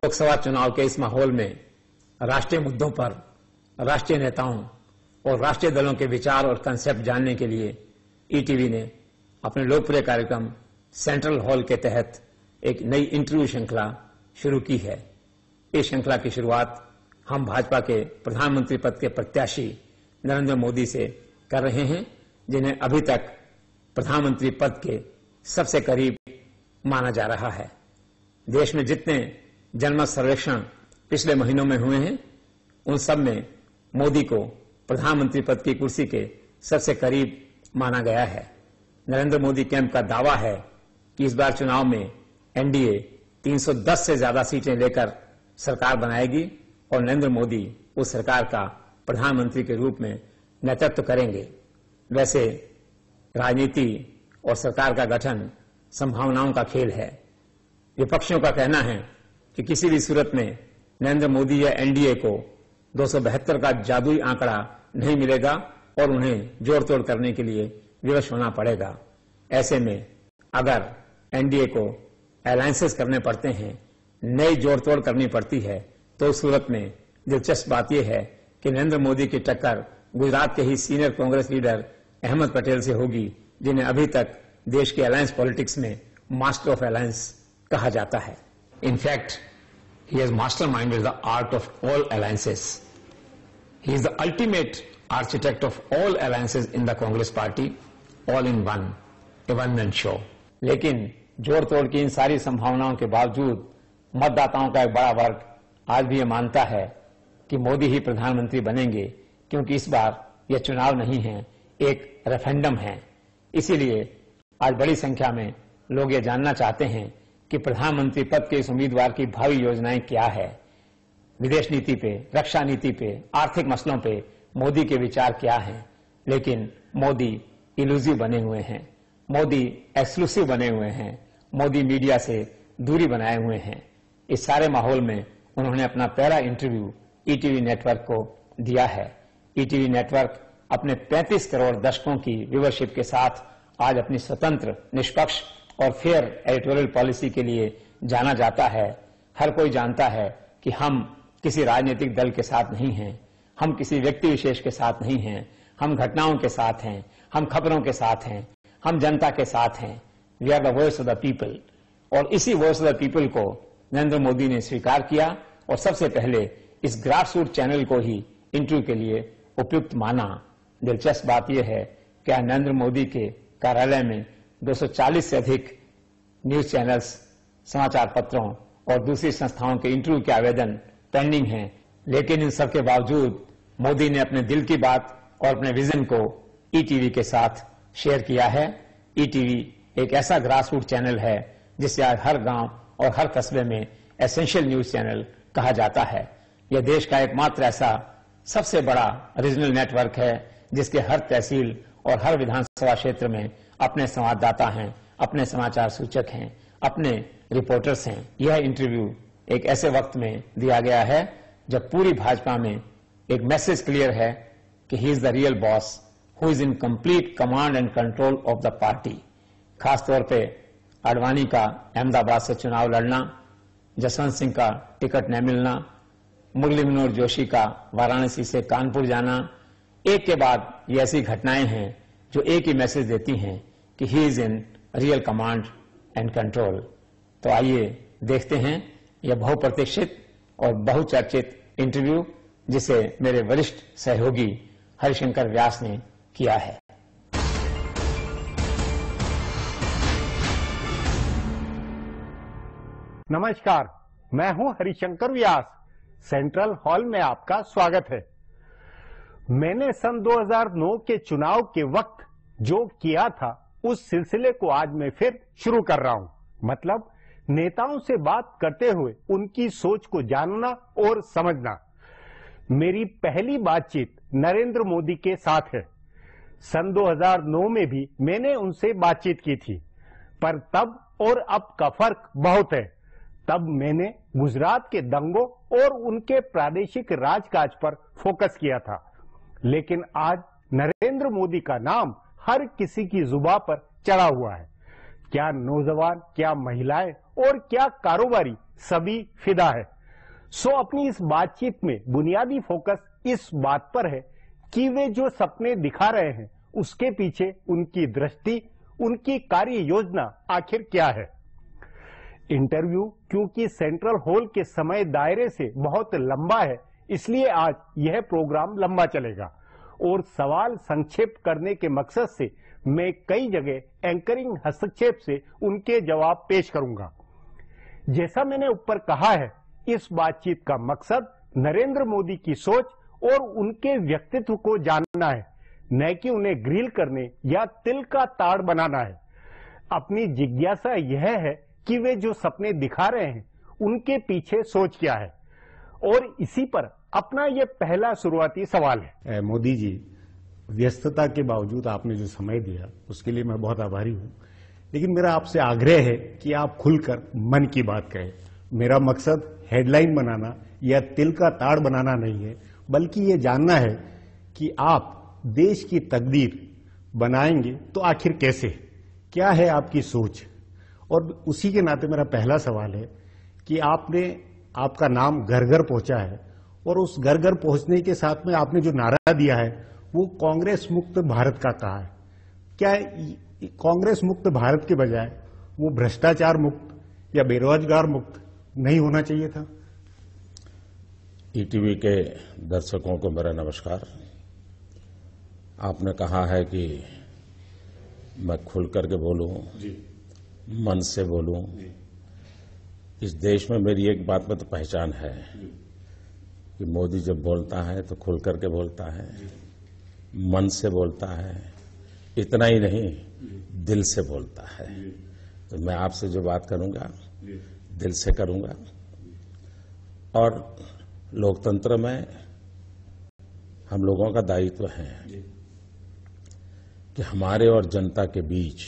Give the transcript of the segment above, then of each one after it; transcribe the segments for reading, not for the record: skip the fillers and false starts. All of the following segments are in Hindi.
लोकसभा चुनाव के इस माहौल में राष्ट्रीय मुद्दों पर राष्ट्रीय नेताओं और राष्ट्रीय दलों के विचार और कंसेप्ट जानने के लिए ईटीवी ने अपने लोकप्रिय कार्यक्रम सेंट्रल हॉल के तहत एक नई इंटरव्यू श्रृंखला शुरू की है। इस श्रृंखला की शुरुआत हम भाजपा के प्रधानमंत्री पद के प्रत्याशी नरेंद्र मोदी से कर रहे हैं, जिन्हें अभी तक प्रधानमंत्री पद के सबसे करीब माना जा रहा है। देश में जितने जनमत सर्वेक्षण पिछले महीनों में हुए हैं, उन सब में मोदी को प्रधानमंत्री पद की कुर्सी के सबसे करीब माना गया है। नरेंद्र मोदी कैंप का दावा है कि इस बार चुनाव में एनडीए 310 से ज्यादा सीटें लेकर सरकार बनाएगी और नरेंद्र मोदी उस सरकार का प्रधानमंत्री के रूप में नेतृत्व करेंगे। वैसे राजनीति और सरकार का गठन संभावनाओं का खेल है। विपक्षियों का कहना है कि किसी भी सूरत में नरेंद्र मोदी या एनडीए को 272 का जादुई आंकड़ा नहीं मिलेगा और उन्हें जोड़ तोड़ करने के लिए विवश होना पड़ेगा। ऐसे में अगर एनडीए को अलायंसेस करने पड़ते हैं, नई जोड़ तोड़ करनी पड़ती है, तो उस सूरत में दिलचस्प बात यह है कि नरेंद्र मोदी की टक्कर गुजरात के ही सीनियर कांग्रेस लीडर अहमद पटेल से होगी, जिन्हें अभी तक देश के अलायंस पॉलिटिक्स में मास्टर ऑफ अलायंस कहा जाता है। In fact he has masterminded the art of all alliances. He is the ultimate architect of all alliances in the Congress party, all in one, a one-man show. लेकिन जोड़ तोड़ की इन सारी संभावनाओं के बावजूद मतदाताओं का एक बड़ा वर्ग आज भी ये मानता है कि मोदी ही प्रधानमंत्री बनेंगे, क्योंकि इस बार यह चुनाव नहीं है, एक रेफरेंडम है। इसीलिए आज बड़ी संख्या में लोग ये जानना चाहते हैं कि प्रधानमंत्री पद के इस उम्मीदवार की भावी योजनाएं क्या है। विदेश नीति पे, रक्षा नीति पे, आर्थिक मसलों पे मोदी के विचार क्या हैं। लेकिन मोदी इलूसिव बने हुए हैं, मोदी एक्सक्लूसिव बने हुए हैं, मोदी मीडिया से दूरी बनाए हुए हैं। इस सारे माहौल में उन्होंने अपना पहला इंटरव्यू ईटीवी नेटवर्क को दिया है। ईटीवी नेटवर्क अपने 35 करोड़ दर्शकों की व्यूवरशिप के साथ आज अपनी स्वतंत्र, निष्पक्ष और फेयर एडिटोरियल पॉलिसी के लिए जाना जाता है। हर कोई जानता है कि हम किसी राजनीतिक दल के साथ नहीं हैं, हम किसी व्यक्ति विशेष के साथ नहीं हैं, हम घटनाओं के साथ हैं, हम खबरों के साथ हैं, हम जनता के साथ हैं। We are the voice of the people. और इसी वॉइस ऑफ द पीपल को नरेंद्र मोदी ने स्वीकार किया और सबसे पहले इस ग्रासरूट चैनल को ही इंटरव्यू के लिए उपयुक्त माना। दिलचस्प बात यह है कि नरेंद्र मोदी के कार्यालय में 240 से अधिक न्यूज चैनल्स, समाचार पत्रों और दूसरी संस्थाओं के इंटरव्यू के आवेदन पेंडिंग हैं। लेकिन इन सब के बावजूद मोदी ने अपने दिल की बात और अपने विजन को ईटीवी के साथ शेयर किया है। ईटीवी एक ऐसा ग्रासरूट चैनल है जिसे आज हर गांव और हर कस्बे में एसेंशियल न्यूज चैनल कहा जाता है। यह देश का एकमात्र ऐसा सबसे बड़ा रीजनल नेटवर्क है जिसके हर तहसील और हर विधानसभा क्षेत्र में अपने संवाददाता हैं, अपने समाचार सूचक हैं, अपने रिपोर्टर्स हैं। यह इंटरव्यू एक ऐसे वक्त में दिया गया है जब पूरी भाजपा में एक मैसेज क्लियर है कि he is the real boss who is in complete command and control of the party. खासतौर पे आडवाणी का अहमदाबाद से चुनाव लड़ना, जसवंत सिंह का टिकट न मिलना, मुरली मनोहर जोशी का वाराणसी से कानपुर जाना, एक के बाद ये ऐसी घटनाएं हैं जो एक ही मैसेज देती हैं कि he is in real command and control. तो आइए देखते हैं यह बहुप्रतीक्षित और बहुचर्चित इंटरव्यू जिसे मेरे वरिष्ठ सहयोगी हरिशंकर व्यास ने किया है। नमस्कार, मैं हूं हरिशंकर व्यास। सेंट्रल हॉल में आपका स्वागत है। मैंने सन 2009 के चुनाव के वक्त जो किया था उस सिलसिले को आज मैं फिर शुरू कर रहा हूं। मतलब नेताओं से बात करते हुए उनकी सोच को जानना और समझना। मेरी पहली बातचीत नरेंद्र मोदी के साथ है। सन 2009 में भी मैंने उनसे बातचीत की थी, पर तब और अब का फर्क बहुत है। तब मैंने गुजरात के दंगों और उनके प्रादेशिक राजकाज पर फोकस किया था, लेकिन आज नरेंद्र मोदी का नाम हर किसी की जुबान पर चढ़ा हुआ है। क्या नौजवान, क्या महिलाएं और क्या कारोबारी, सभी फिदा है। सो अपनी इस बातचीत में बुनियादी फोकस इस बात पर है कि वे जो सपने दिखा रहे हैं उसके पीछे उनकी दृष्टि, उनकी कार्य योजना आखिर क्या है। इंटरव्यू क्योंकि सेंट्रल हॉल के समय दायरे से बहुत लंबा है, इसलिए आज यह प्रोग्राम लंबा चलेगा और सवाल संक्षेप करने के मकसद से मैं कई जगह एंकरिंग हस्तक्षेप से उनके जवाब पेश करूंगा। जैसा मैंने ऊपर कहा है, इस बातचीत का मकसद नरेंद्र मोदी की सोच और उनके व्यक्तित्व को जानना है, न कि उन्हें ग्रिल करने या तिल का ताड़ बनाना है। अपनी जिज्ञासा यह है कि वे जो सपने दिखा रहे हैं उनके पीछे सोच क्या है, और इसी पर अपना यह पहला शुरुआती सवाल है। मोदी जी, व्यस्तता के बावजूद आपने जो समय दिया उसके लिए मैं बहुत आभारी हूं, लेकिन मेरा आपसे आग्रह है कि आप खुलकर मन की बात कहें। मेरा मकसद हेडलाइन बनाना या तिल का ताड़ बनाना नहीं है, बल्कि ये जानना है कि आप देश की तकदीर बनाएंगे तो आखिर कैसे, क्या है आपकी सोच। और उसी के नाते मेरा पहला सवाल है कि आपका नाम घर घर पहुंचा है, और उस घर घर पहुंचने के साथ में आपने जो नारा दिया है वो कांग्रेस मुक्त भारत का कहा है। क्या कांग्रेस मुक्त भारत के बजाय वो भ्रष्टाचार मुक्त या बेरोजगार मुक्त नहीं होना चाहिए था? ईटीवी के दर्शकों को मेरा नमस्कार। आपने कहा है कि मैं खुल करके बोलूं, मन से बोलूं। इस देश में मेरी एक बात में तो पहचान है कि मोदी जब बोलता है तो खुल करके बोलता है, मन से बोलता है, इतना ही नहीं दिल से बोलता है। तो मैं आपसे जो बात करूंगा दिल से करूंगा। और लोकतंत्र में हम लोगों का दायित्व है कि हमारे और जनता के बीच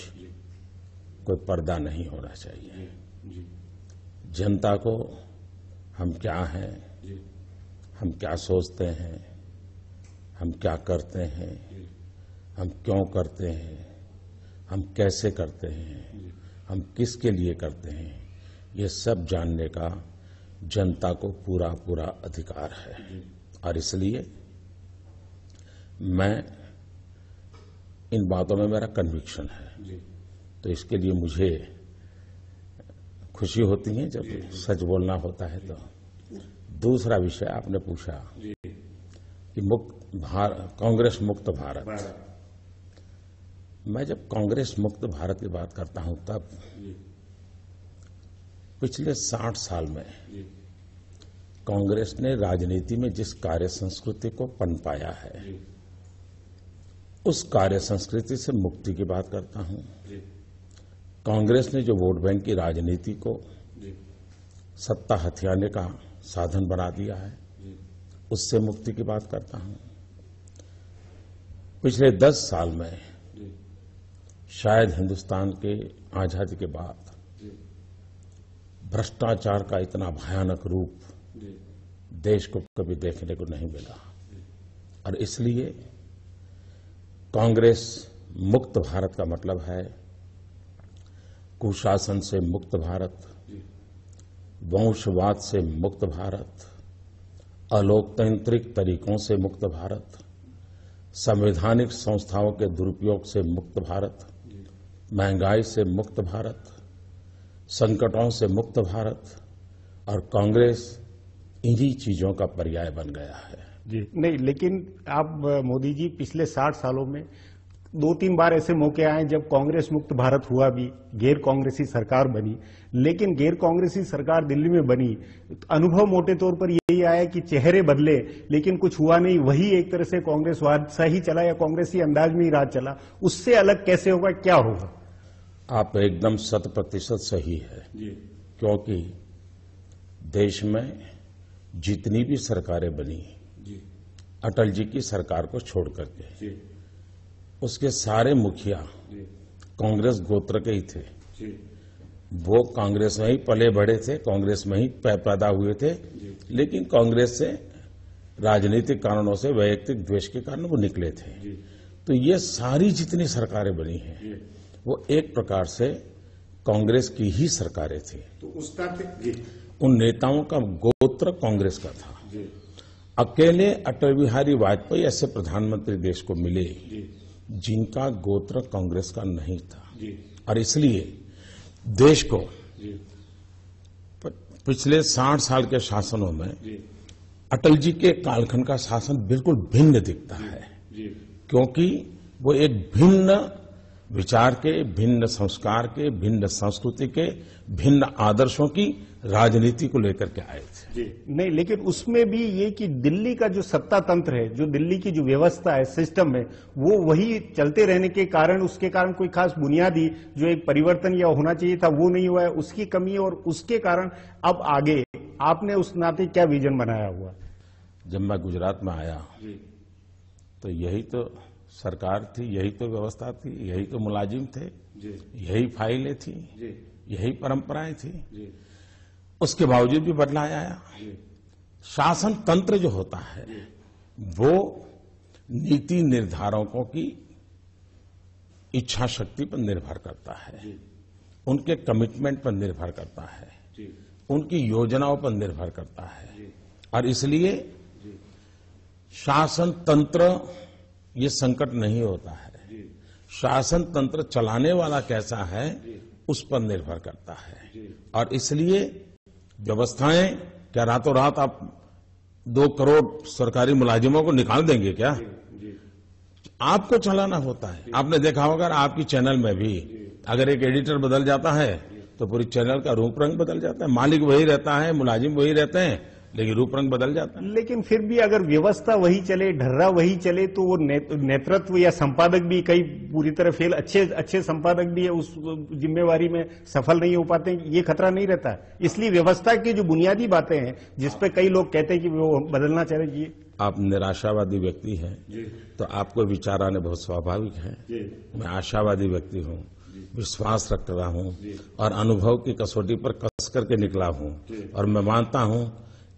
कोई पर्दा नहीं होना चाहिए। जनता को हम क्या हैं, हम क्या सोचते हैं, हम क्या करते हैं, हम क्यों करते हैं, हम कैसे करते हैं, हम किसके लिए करते हैं, ये सब जानने का जनता को पूरा पूरा अधिकार है। और इसलिए मैं इन बातों में मेरा कन्विक्शन है। तो इसके लिए मुझे खुशी होती है जब सच बोलना होता है। तो दूसरा विषय आपने पूछा कि कांग्रेस मुक्त भारत। मैं जब कांग्रेस मुक्त भारत की बात करता हूं तब पिछले 60 साल में कांग्रेस ने राजनीति में जिस कार्य संस्कृति को पनपाया है, उस कार्य संस्कृति से मुक्ति की बात करता हूं। कांग्रेस ने जो वोट बैंक की राजनीति को सत्ता हथियाने का साधन बना दिया है, उससे मुक्ति की बात करता हूं। पिछले 10 साल में शायद हिंदुस्तान के आजादी के बाद भ्रष्टाचार का इतना भयानक रूप देश को कभी देखने को नहीं मिला। और इसलिए कांग्रेस मुक्त भारत का मतलब है कुशासन से मुक्त भारत, वंशवाद से मुक्त भारत, अलोकतांत्रिक तरीकों से मुक्त भारत, संवैधानिक संस्थाओं के दुरुपयोग से मुक्त भारत, महंगाई से मुक्त भारत, संकटों से मुक्त भारत। और कांग्रेस इन्हीं चीजों का पर्याय बन गया है। जी नहीं, लेकिन आप मोदी जी पिछले 60 सालों में 2-3 बार ऐसे मौके आए जब कांग्रेस मुक्त भारत हुआ भी, गैर कांग्रेसी सरकार बनी। लेकिन गैर कांग्रेसी सरकार दिल्ली में बनी, अनुभव मोटे तौर पर यही आया कि चेहरे बदले लेकिन कुछ हुआ नहीं। वही एक तरह से कांग्रेसवाद सही चला या कांग्रेसी अंदाज में ही राज चला। उससे अलग कैसे होगा, क्या होगा? आप एकदम 100% सही है। क्योंकि देश में जितनी भी सरकारें बनी अटल जी की सरकार को छोड़ करके, उसके सारे मुखिया कांग्रेस गोत्र के ही थे। वो कांग्रेस में ही पले बढ़े थे, कांग्रेस में ही पैदा हुए थे। लेकिन कांग्रेस से राजनीतिक कारणों से, वैयक्तिक द्वेष के कारण वो निकले थे। तो ये सारी जितनी सरकारें बनी हैं वो एक प्रकार से कांग्रेस की ही सरकारें थी, तो उसका जी उन नेताओं का गोत्र कांग्रेस का था। अकेले अटल बिहारी वाजपेयी ऐसे प्रधानमंत्री देश को मिले जिनका गोत्र कांग्रेस का नहीं था, और इसलिए देश को पिछले 60 साल के शासनों में अटल जी के कालखंड का शासन बिल्कुल भिन्न दिखता है, क्योंकि वो एक भिन्न विचार के, भिन्न संस्कार के, भिन्न संस्कृति के, भिन्न आदर्शों की राजनीति को लेकर के आए थे। जी नहीं, लेकिन उसमें भी ये कि दिल्ली का जो सत्ता तंत्र है, जो दिल्ली की जो व्यवस्था है, सिस्टम है, वो वही चलते रहने के कारण, उसके कारण कोई खास बुनियादी जो एक परिवर्तन या होना चाहिए था वो नहीं हुआ है, उसकी कमी है। और उसके कारण अब आगे आपने उस नाते क्या विजन बनाया हुआ? जब मैं गुजरात में आया तो यही तो सरकार थी, यही तो व्यवस्था थी, यही तो मुलाजिम थे, यही फाइलें थी, यही परंपराएं थी। उसके बावजूद भी बदलाव आया। शासन तंत्र जो होता है वो नीति निर्धारकों की इच्छा शक्ति पर निर्भर करता है, उनके कमिटमेंट पर निर्भर करता है, उनकी योजनाओं पर निर्भर करता है। और इसलिए शासन तंत्र ये संकट नहीं होता है, शासन तंत्र चलाने वाला कैसा है उस पर निर्भर करता है। और इसलिए व्यवस्थाएं क्या रातों रात आप 2 करोड़ सरकारी मुलाजिमों को निकाल देंगे क्या? आपको चलाना होता है। आपने देखा होगा आपकी चैनल में भी अगर एक एडिटर बदल जाता है तो पूरी चैनल का रूप रंग बदल जाता है। मालिक वही रहता है, मुलाजिम वही रहते हैं, लेकिन रूप रंग बदल जाता है। लेकिन फिर भी अगर व्यवस्था वही चले, ढर्रा वही चले, तो वो नेतृत्व या संपादक भी कई पूरी तरह फेल, अच्छे संपादक भी है उस जिम्मेवारी में सफल नहीं हो पाते, ये खतरा नहीं रहता है। इसलिए व्यवस्था की जो बुनियादी बातें हैं जिस पे कई लोग कहते हैं कि वो बदलना चाहिए। आप निराशावादी व्यक्ति हैं तो आपको विचार आने बहुत स्वाभाविक है। मैं आशावादी व्यक्ति हूं, विश्वास रख रहा हूं और अनुभव की कसौटी पर कस करके निकला हूं। और मैं मानता हूं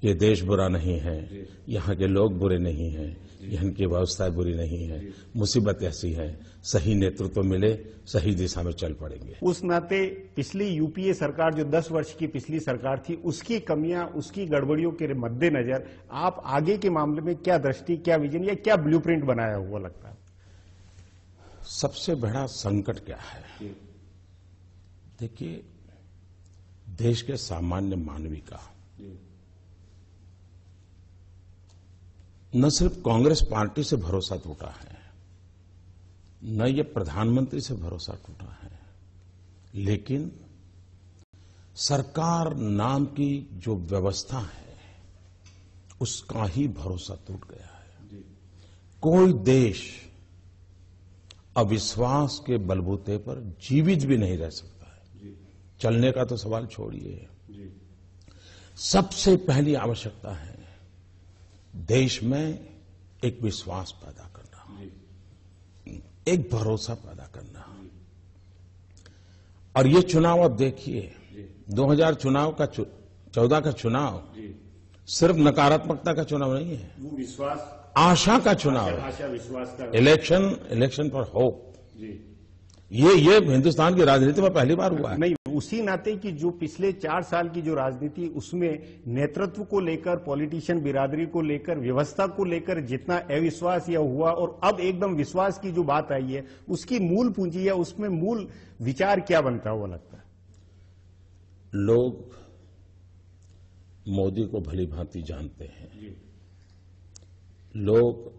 ये देश बुरा नहीं है, यहाँ के लोग बुरे नहीं हैं, यहाँ की व्यवस्थाएं बुरी नहीं है। मुसीबत ऐसी है, सही नेतृत्व मिले, सही दिशा में चल पड़ेंगे। उस नाते पिछली यूपीए सरकार जो 10 वर्ष की पिछली सरकार थी, उसकी कमियां, उसकी गड़बड़ियों के मद्देनजर आप आगे के मामले में क्या दृष्टि, क्या विजन या क्या ब्लूप्रिंट बनाया हुआ लगता है? सबसे बड़ा संकट क्या है? देखिए, देश के सामान्य मानवी का न सिर्फ कांग्रेस पार्टी से भरोसा टूटा है, न ये प्रधानमंत्री से भरोसा टूटा है, लेकिन सरकार नाम की जो व्यवस्था है उसका ही भरोसा टूट गया है। कोई देश अविश्वास के बलबूते पर जीवित भी नहीं रह सकता है, चलने का तो सवाल छोड़िए। सबसे पहली आवश्यकता है देश में एक विश्वास पैदा करना, एक भरोसा पैदा करना। और ये चुनाव आप देखिए, 2014 का चुनाव सिर्फ नकारात्मकता का चुनाव नहीं है, वो विश्वास, आशा का चुनाव है। आशा विश्वास का इलेक्शन फॉर होप। ये हिंदुस्तान की राजनीति में पहली बार हुआ है। नहीं, उसी नाते कि जो पिछले 4 साल की जो राजनीति, उसमें नेतृत्व को लेकर, पॉलिटिशियन बिरादरी को लेकर, व्यवस्था को लेकर जितना अविश्वास या हुआ, और अब एकदम विश्वास की जो बात आई है, उसकी मूल पूंजी या उसमें मूल विचार क्या बनता हुआ लगता है? लोग मोदी को भली भांति जानते हैं, लोग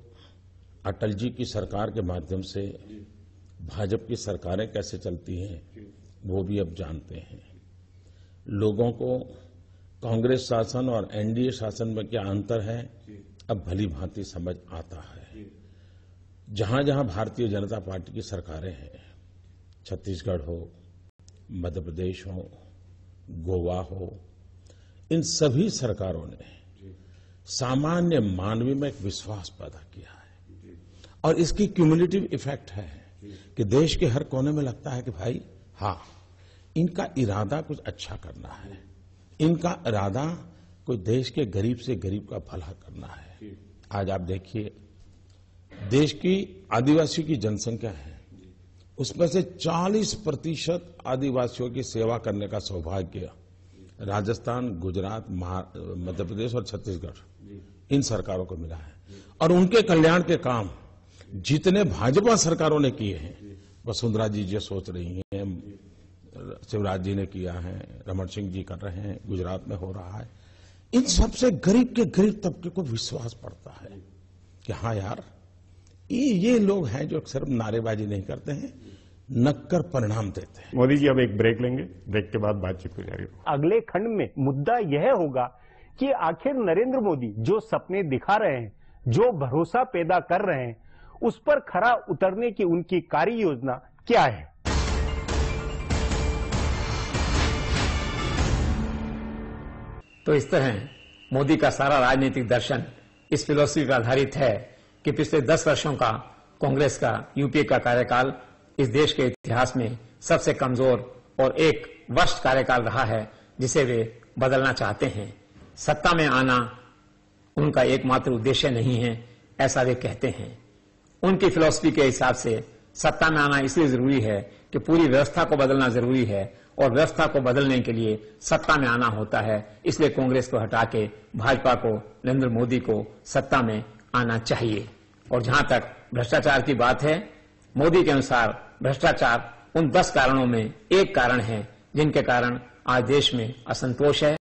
अटल जी की सरकार के माध्यम से भाजपा की सरकारें कैसे चलती हैं वो भी अब जानते हैं। लोगों को कांग्रेस शासन और एनडीए शासन में क्या अंतर है अब भली भांति समझ आता है। जहां जहां भारतीय जनता पार्टी की सरकारें हैं, छत्तीसगढ़ हो, मध्य प्रदेश हो, गोवा हो, इन सभी सरकारों ने सामान्य मानवी में एक विश्वास पैदा किया है। और इसकी क्यूमुलेटिव इफेक्ट है कि देश के हर कोने में लगता है कि भाई हाँ, इनका इरादा कुछ अच्छा करना है, इनका इरादा कोई देश के गरीब से गरीब का भला करना है। आज आप देखिए, देश की आदिवासी की जनसंख्या है उसमें से 40% आदिवासियों की सेवा करने का सौभाग्य राजस्थान, गुजरात, मध्य प्रदेश और छत्तीसगढ़ इन सरकारों को मिला है। और उनके कल्याण के काम जितने भाजपा सरकारों ने किए हैं, वसुंधरा जी जो सोच रही हैं, शिवराज जी ने किया है, रमन सिंह जी कर रहे हैं, गुजरात में हो रहा है, इन सबसे गरीब के गरीब तबके को विश्वास पड़ता है कि हाँ यार, ये लोग हैं जो सिर्फ नारेबाजी नहीं करते हैं, नक्कर परिणाम देते हैं। मोदी जी अब एक ब्रेक लेंगे, ब्रेक के बाद बातचीत को जारी होगा। अगले खंड में मुद्दा यह होगा कि आखिर नरेंद्र मोदी जो सपने दिखा रहे हैं, जो भरोसा पैदा कर रहे हैं, उस पर खरा उतरने की उनकी कार्य योजना क्या है। तो इस तरह मोदी का सारा राजनीतिक दर्शन इस फिलॉसफी पर आधारित है कि पिछले 10 वर्षों का कांग्रेस का, यूपीए का कार्यकाल इस देश के इतिहास में सबसे कमजोर और एक वर्स्ट कार्यकाल रहा है, जिसे वे बदलना चाहते हैं। सत्ता में आना उनका एकमात्र उद्देश्य नहीं है, ऐसा वे कहते हैं। उनकी फिलॉसफी के हिसाब से सत्ता में आना इसलिए जरूरी है कि पूरी व्यवस्था को बदलना जरूरी है, और व्यवस्था को बदलने के लिए सत्ता में आना होता है। इसलिए कांग्रेस को हटा के भाजपा को, नरेंद्र मोदी को सत्ता में आना चाहिए। और जहां तक भ्रष्टाचार की बात है, मोदी के अनुसार भ्रष्टाचार उन 10 कारणों में एक कारण है जिनके कारण आज देश में असंतोष है,